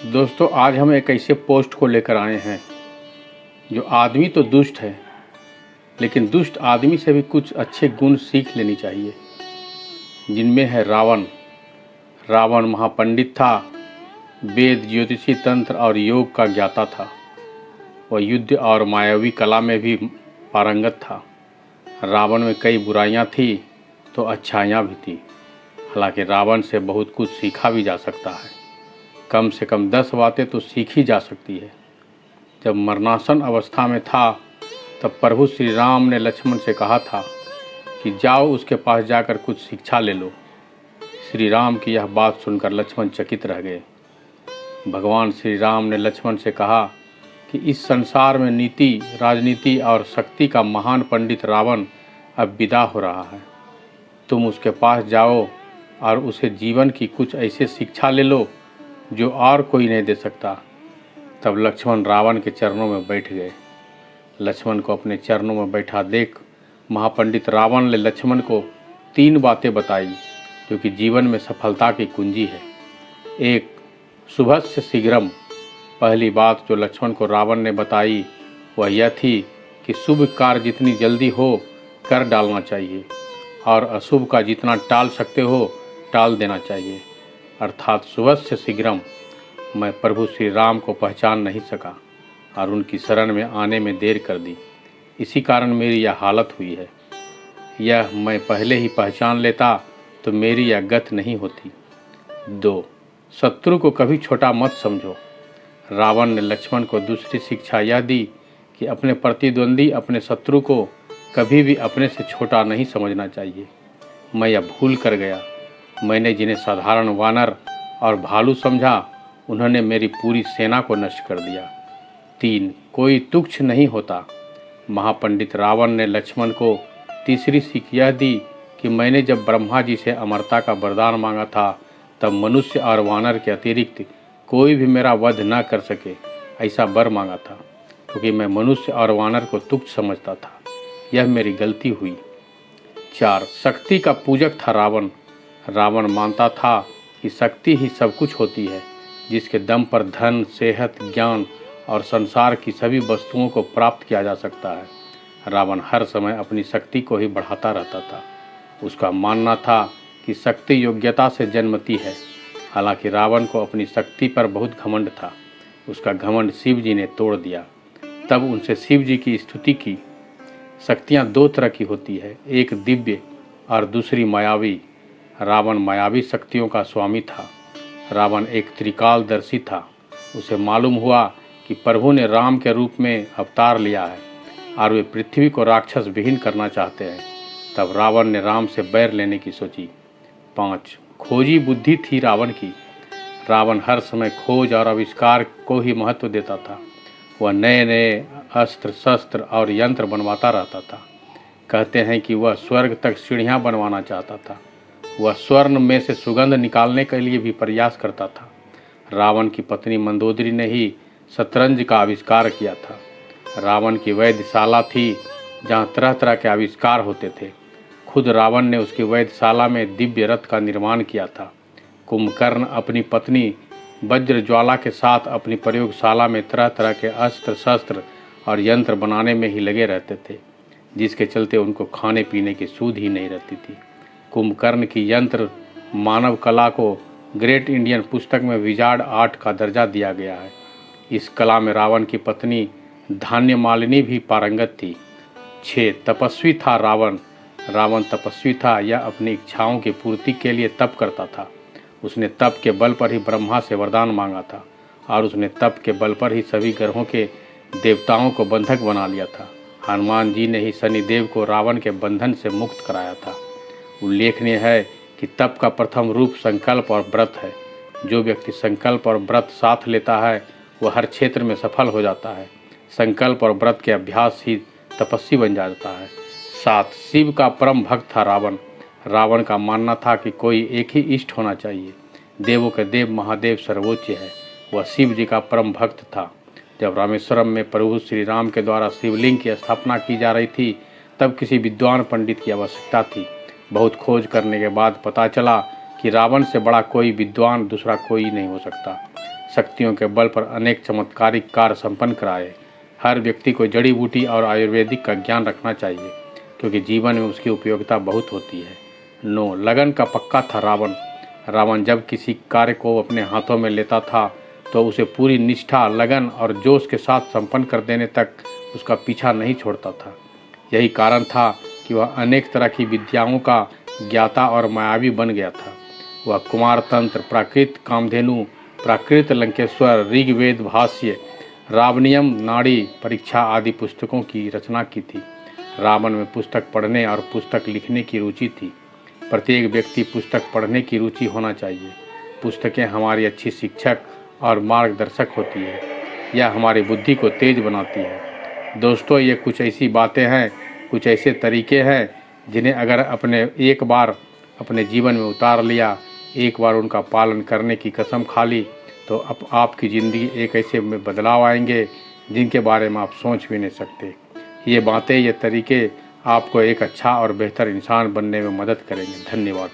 दोस्तों, आज हम एक ऐसे पोस्ट को लेकर आए हैं जो आदमी तो दुष्ट है, लेकिन दुष्ट आदमी से भी कुछ अच्छे गुण सीख लेनी चाहिए, जिनमें है रावण। रावण महापंडित था, वेद, ज्योतिषी, तंत्र और योग का ज्ञाता था। वह युद्ध और मायावी कला में भी पारंगत था। रावण में कई बुराइयां थी तो अच्छाइयां भी थी। हालांकि रावण से बहुत कुछ सीखा भी जा सकता है। कम से कम 10 बातें तो सीखी जा सकती है। जब मरणासन अवस्था में था तब प्रभु श्री राम ने लक्ष्मण से कहा था कि जाओ उसके पास जाकर कुछ शिक्षा ले लो। श्री राम की यह बात सुनकर लक्ष्मण चकित रह गए। भगवान श्री राम ने लक्ष्मण से कहा कि इस संसार में नीति, राजनीति और शक्ति का महान पंडित रावण अब विदा हो रहा है। तुम उसके पास जाओ और उसे जीवन की कुछ ऐसे शिक्षा ले लो जो और कोई नहीं दे सकता। तब लक्ष्मण रावण के चरणों में बैठ गए। लक्ष्मण को अपने चरणों में बैठा देख महापंडित रावण ने लक्ष्मण को 3 बातें बताई जो कि जीवन में सफलता की कुंजी है। 1. शुभस्य शीघ्रम। पहली बात जो लक्ष्मण को रावण ने बताई वह यह थी कि शुभ कार्य जितनी जल्दी हो कर डालना चाहिए और अशुभ का जितना टाल सकते हो टाल देना चाहिए। अर्थात शुभस्य शीघ्रम। मैं प्रभु श्री राम को पहचान नहीं सका और उनकी शरण में आने में देर कर दी, इसी कारण मेरी यह हालत हुई है। यह मैं पहले ही पहचान लेता तो मेरी यह गति नहीं होती। 2. शत्रु को कभी छोटा मत समझो। रावण ने लक्ष्मण को दूसरी शिक्षा यह दी कि अपने प्रतिद्वंदी, अपने शत्रु को कभी भी अपने से छोटा नहीं समझना चाहिए। मैं यह भूल कर गया। मैंने जिन्हें साधारण वानर और भालू समझा, उन्होंने मेरी पूरी सेना को नष्ट कर दिया। 3. कोई तुच्छ नहीं होता। महापंडित रावण ने लक्ष्मण को तीसरी सीख यह दी कि मैंने जब ब्रह्मा जी से अमरता का वरदान मांगा था तब मनुष्य और वानर के अतिरिक्त कोई भी मेरा वध न कर सके ऐसा वर मांगा था, क्योंकि मैं मनुष्य और वानर को तुच्छ समझता था। यह मेरी गलती हुई। 4. शक्ति का पूजक था रावण। रावण मानता था कि शक्ति ही सब कुछ होती है, जिसके दम पर धन, सेहत, ज्ञान और संसार की सभी वस्तुओं को प्राप्त किया जा सकता है। रावण हर समय अपनी शक्ति को ही बढ़ाता रहता था। उसका मानना था कि शक्ति योग्यता से जन्मती है। हालांकि रावण को अपनी शक्ति पर बहुत घमंड था। उसका घमंड शिव जी ने तोड़ दिया। तब उनसे शिव जी की स्तुति की। शक्तियाँ 2 तरह की होती है, एक दिव्य और दूसरी मायावी। रावण मायावी शक्तियों का स्वामी था। रावण एक त्रिकालदर्शी था। उसे मालूम हुआ कि प्रभु ने राम के रूप में अवतार लिया है और वे पृथ्वी को राक्षस विहीन करना चाहते हैं। तब रावण ने राम से बैर लेने की सोची। 5. खोजी बुद्धि थी रावण की। रावण हर समय खोज और आविष्कार को ही महत्व देता था। वह नए नए अस्त्र, शस्त्र और यंत्र बनवाता रहता था। कहते हैं कि वह स्वर्ग तक सीढ़ियाँ बनवाना चाहता था। वह स्वर्ण में से सुगंध निकालने के लिए भी प्रयास करता था। रावण की पत्नी मंदोदरी ने ही शतरंज का आविष्कार किया था। रावण की वैधशाला थी जहाँ तरह तरह के आविष्कार होते थे। खुद रावण ने उसकी वैधशाला में दिव्य रथ का निर्माण किया था। कुंभकर्ण अपनी पत्नी वज्रज्वाला के साथ अपनी प्रयोगशाला में तरह तरह के अस्त्र, शस्त्र और यंत्र बनाने में ही लगे रहते थे, जिसके चलते उनको खाने पीने की सूध ही नहीं रहती थी। कुंभकर्ण की यंत्र मानव कला को ग्रेट इंडियन पुस्तक में विजार्ड आर्ट का दर्जा दिया गया है। इस कला में रावण की पत्नी धान्य मालिनी भी पारंगत थी। 6. तपस्वी था रावण। रावण तपस्वी था। यह अपनी इच्छाओं की पूर्ति के लिए तप करता था। उसने तप के बल पर ही ब्रह्मा से वरदान मांगा था और उसने तप के बल पर ही सभी ग्रहों के देवताओं को बंधक बना लिया था। हनुमान जी ने ही शनिदेव को रावण के बंधन से मुक्त कराया था। उल्लेखनीय है कि तप का प्रथम रूप संकल्प और व्रत है। जो व्यक्ति संकल्प और व्रत साथ लेता है वह हर क्षेत्र में सफल हो जाता है। संकल्प और व्रत के अभ्यास ही तपस्वी बन जाता है। 7. शिव का परम भक्त था रावण। रावण का मानना था कि कोई एक ही इष्ट होना चाहिए। देवों के देव महादेव सर्वोच्च है। वह शिव जी का परम भक्त था। जब रामेश्वरम में प्रभु श्री राम के द्वारा शिवलिंग की स्थापना की जा रही थी तब किसी विद्वान पंडित की आवश्यकता थी। बहुत खोज करने के बाद पता चला कि रावण से बड़ा कोई विद्वान दूसरा कोई नहीं हो सकता। शक्तियों के बल पर अनेक चमत्कारिक कार्य संपन्न कराए। हर व्यक्ति को जड़ी बूटी और आयुर्वेदिक का ज्ञान रखना चाहिए, क्योंकि जीवन में उसकी उपयोगिता बहुत होती है। 9. लगन का पक्का था रावण। रावण जब किसी कार्य को अपने हाथों में लेता था तो उसे पूरी निष्ठा, लगन और जोश के साथ संपन्न कर देने तक उसका पीछा नहीं छोड़ता था। यही कारण था कि वह अनेक तरह की विद्याओं का ज्ञाता और मायावी बन गया था। वह कुमार तंत्र, प्राकृत कामधेनु, प्राकृत लंकेश्वर, ऋग्वेद भाष्य, रावणियम, नाड़ी परीक्षा आदि पुस्तकों की रचना की थी। रावण में पुस्तक पढ़ने और पुस्तक लिखने की रुचि थी। प्रत्येक व्यक्ति पुस्तक पढ़ने की रुचि होना चाहिए। पुस्तकें हमारी अच्छी शिक्षक और मार्गदर्शक होती है। यह हमारी बुद्धि को तेज बनाती है। दोस्तों, ये कुछ ऐसी बातें हैं, कुछ ऐसे तरीके हैं जिन्हें अगर एक बार अपने जीवन में उतार लिया, एक बार उनका पालन करने की कसम खा ली, तो अब आपकी ज़िंदगी एक ऐसे में बदलाव आएंगे जिनके बारे में आप सोच भी नहीं सकते। ये बातें, ये तरीके आपको एक अच्छा और बेहतर इंसान बनने में मदद करेंगे। धन्यवाद।